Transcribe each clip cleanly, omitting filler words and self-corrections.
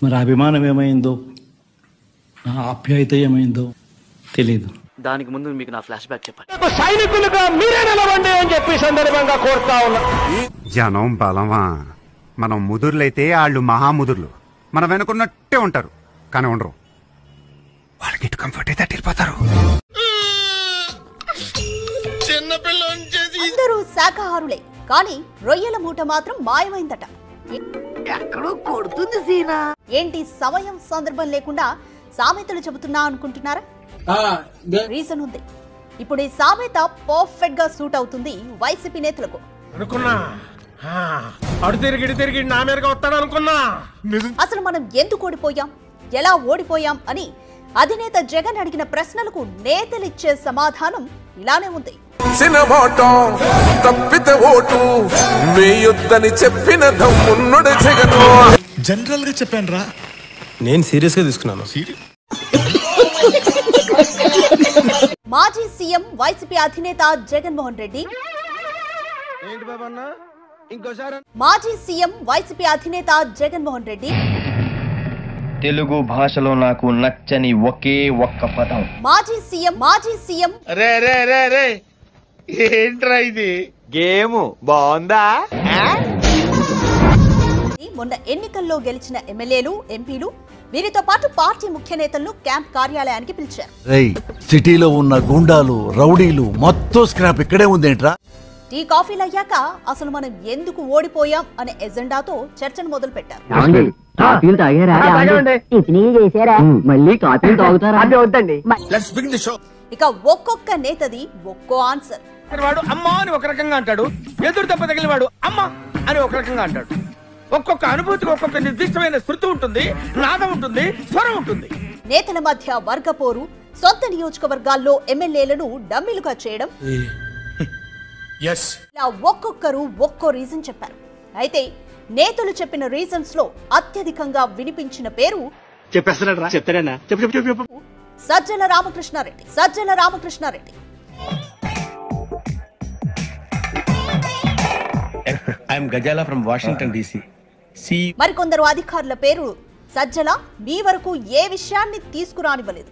మరి అభిమానం ఏమైందో, నా ఆప్యాయత ఏమైందో తెలీదు. దానికి ముందు మీకు నా ఫ్లాష్ బ్యాక్ చెప్పండి. సైనికులుగా మీరే నిలవండి అని చెప్పి సందర్భంగా కోరుతా ఉన్నా. జనం బలమా? మనం ముదుర్లైతే వాళ్ళు మహాముదుర్లు మన వెనుకున్నట్టే ఉంటారు, కానీ ఉండరు. వాళ్ళకి ఇటు కంఫర్ట్ అయితే వెళ్ళిపోతారు. అందరూ శాకాహారులే, కానీ రొయ్యల మూట మాత్రం మాయమైందట. ఎక్కడో కొడుతుంది సీనా. ఏంటి సమయం సందర్భం లేకుండా సామెతలు చెబుతున్నా అనుకుంటున్నారా? రీజన్ ఉంది. ఇప్పుడు ఈ సామెత పర్ఫెక్ట్ గా సూట్ అవుతుంది వైసీపీ నేతలకు. అనుకున్నా అడు తిరిగి నా మీదగా వస్తాడు అనుకున్నా. అసలు మనం ఎందుకు ఓడిపోయాం, ఎలా ఓడిపోయాం అని అధినేత జగన్ అడిగిన ప్రశ్నలకు నేతలిచ్చే సమాధానం ఇలానే ఉంది. జనరల్ గా చెప్పాను రా, నేను సీరియస్ గా తీసుకున్నాను. మాజీ సీఎం వైసీపీ అధినేత జగన్మోహన్ రెడ్డి, మాజీ సీఎం వైసీపీ అధినేత జగన్మోహన్ రెడ్డి తెలుగు భాషలో నాకు నచ్చని ఒకే ఒక్క పదం మాజీ సీఎం ఏంట్రా ఇది గేమ్ బాగుందా? మొన్న ఎన్నికల్లో గెలిచిన ఎమ్మెల్యేలు, ఎంపీలు, వీరితో పాటు పార్టీ ముఖ్య నేతలను క్యాంప్ కార్యాలయానికి పిలిచారు. సిటీలో ఉన్న గుండాలు, రౌడీలు మొత్తం స్క్రాప్ ఇక్కడే ఉందేంట్రా? టీ కాఫీలు అయ్యాక అసలు మనం ఎందుకు ఓడిపోయాం అనే ఎజెండాతో చర్చను మొదలు పెట్టారు. ఇక ఒక్కొక్క నేతది ఒక్కో ఆన్సర్. వాడు అమ్మా అని ఒక రకంగా అంటాడు, ఎదురు దెబ్బ తగిలిన వాడు అమ్మ అని ఒక రకంగా అంటాడు. ఒక్కొక్క అనుభూతికి ఒక్కొక్క నిర్దిష్టమైన శృతి ఉంటుంది, నాదం ఉంటుంది, స్వరం ఉంటుంది. నేతల మధ్య వర్గపోరు, సొంత నియోజకవర్గాల్లో ఎమ్మెల్యేలను డమ్మీలుగా చేయడం, ఇలా ఒక్కొక్కరు ఒక్కో రీజన్ చెప్పారు. అయితే నేతలు చెప్పిన రీజన్స్ లో అత్యధికంగా వినిపించిన పేరు సజ్జల రామకృష్ణారెడ్డి. మరికొందరు అధికారుల పేరు సజ్జల మీ వరకు ఏ విషయాన్ని తీసుకురానివ్వలేదు.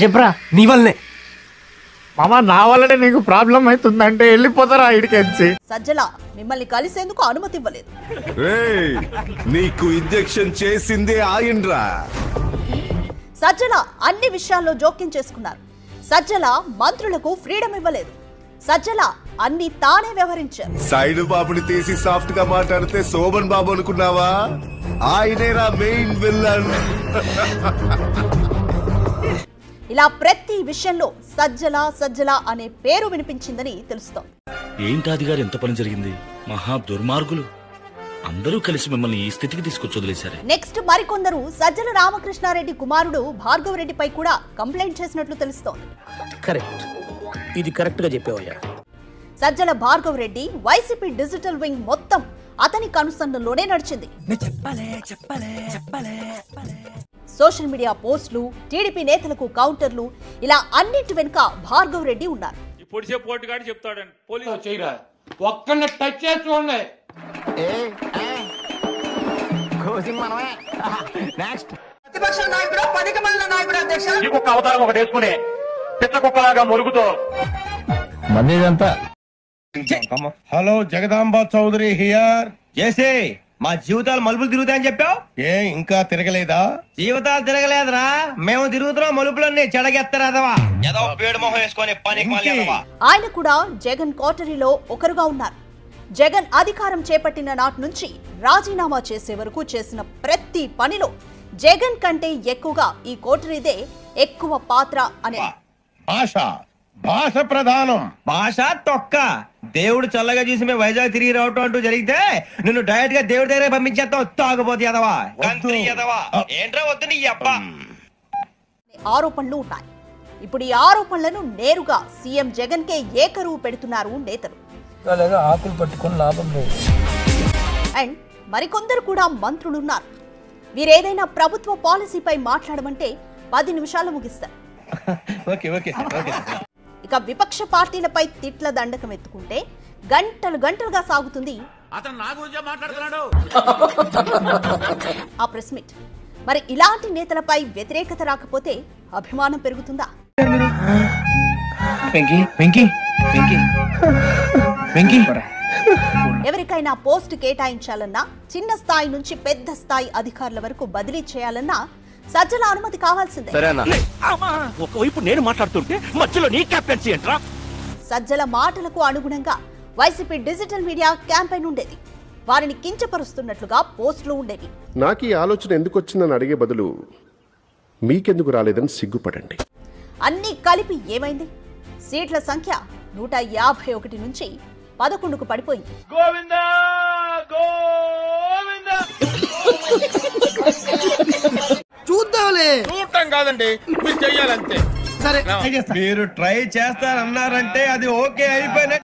చెప్పరా నీ వల్లనే మామా, నా వల్లనే నీకు ప్రాబ్లం అవుతుందంటే వెళ్ళిపోతారా ఇడికెచ్చి. సజ్జల మిమ్మల్ని కలిసేందుకు అనుమతి ఇవ్వలేదు. నీకు ఇంజెక్షన్ చేసిందే ఆయండ్రా. సజ్జల అన్ని విషయాల్లో జోక్యం చేసుకున్నారు. సజ్జల మంత్రులకు ఫ్రీడమ్ ఇవ్వలేదు. సజ్జల అన్ని తానే వ్యవహరించారు. సైడ్ బాబుని తీసి సాఫ్ట్ గా మాట్లాడితే శోభన్ బాబు అనుకున్నావా? ఆయనేరా మెయిన్ విల్లన్. ఇలా ప్రతి విషయంలో సజ్జల అనే పేరు వినిపించిందని తెలుస్తోంది. ఏంటాది గారు, ఎంత పని జరిగింది? మహా దుర్మార్గులు అందరూ కలిసి మిమ్మల్ని ఈ స్థితికి తీసుకొచ్చి వదిలేశారు. నెక్స్ట్ మరికొందరు సజ్జల రామకృష్ణారెడ్డి కుమారుడు భార్గవ్ రెడ్డిపై కూడా కంప్లైంట్ చేసినట్లు తెలుస్తోంది. కరెక్ట్, ఇది కరెక్ట్ గా చెప్పావయ్యా. Sajjala Bhargav Reddy YCP digital wing మొత్తం అతని కనుసన్నల్లోనే నడిచింది. సోషల్ మీడియా పోస్టులు, టీడీపీ నేతలకు కౌంటర్లు, ఇలా అన్నింటి వెనుక భార్గవ్ రెడ్డి ఉన్నారు. Hello, Jagadamba Chowdary here. చేసే మా జీవితాలు మలుపులు తిరుగుతాయని చెప్పావు. ఏ ఇంకా తిరగలేదా? జీవితాలు తిరగలేదురా, మేము తిరుగుతున్నాం మలుపులన్నీ. చెడగెత్తరాదవా ఏదో పేడు మొహం వేసుకొని పని. ఆయన కూడా జగన్ కోటరీలో ఒకరుగా ఉన్నారు. జగన్ అధికారం చేపట్టిన నాటి నుంచి రాజీనామా చేసే వరకు చేసిన ప్రతి పనిలో జగన్ కంటే ఎక్కువగా ఈ కోటరీదే ఎక్కువ పాత్ర అనే. భాష ప్రధానం. భాష తొక్క. దేవుడు చల్లగా చూసి మేము వైజాగ్ తిరిగి రావటం అంటూ జరిగితే నిన్ను డైరెక్ట్ గా దేవుడి దగ్గర పంపించేస్తాం. తాగబోతు ఎదవా, కంత్రి ఎదవా. ఏంట్రా వద్దు నీ అబ్బా. ఆరోపణలు ఉన్నాయి. ఇప్పుడు ఈ ఆరోపణలను నేరుగా సీఎం జగన్ కే ఏకరువు పెడుతున్నారు నేతలు. ఆకులు పట్టుకొని లాభం లేదు. అండ్ మరికొందరు కూడా మంత్రులున్నారు. వీరేదైనా ప్రభుత్వ పాలసీపై మాట్లాడమంటే 10 నిమిషాలు ముగిస్తారు. ఓకే ఓకే ఓకే ఇక విపక్ష పార్టీలపై తిట్ల దండకం ఎత్తుకుంటే గంటలు గంటలుగా సాగుతుంది అతను నా గురించే మాట్లాడుతున్నాడు. ఆ ప్రెస్ మీట్. మరి ఇలాంటి నేతలపై వ్యతిరేకత రాకపోతే అభిమానం పెరుగుతుందా? వెంకీ వెంకీ వెంకీ వెంకీ ఎవరికైనా పోస్ట్ కేటాయించాలన్నా, చిన్న స్థాయి నుంచి పెద్ద స్థాయి అధికారుల వరకు బదిలీ చేయాలన్నా సజ్జల అనుమతి కావాల్సిందే. ఒకవైపు నేను మాట్లాడుతుంటే మధ్యలో నీ కెప్టెన్సీ ఏంట్రా? సజ్జల మాటలకు అనుగుణంగా వైసీపీ డిజిటల్ మీడియా క్యాంపెయిన్ ఉండేది. వారిని కించపరుస్తున్నట్లుగా పోస్టులు ఉండేవి. నాకు ఈ ఆలోచన ఎందుకు వచ్చిందని అడిగే బదులు మీకెందుకు రాలేదని సిగ్గుపడండి. అన్నీ కలిపి ఏమైంది? సీట్ల సంఖ్య 151 నుంచి 11కు పడిపోయింది. చూద్దాంలే. చూడటం కాదండి, మీరు చెయ్యాలంతే. సరే మీరు ట్రై చేస్తారన్నారంటే అది ఓకే అయిపోయిన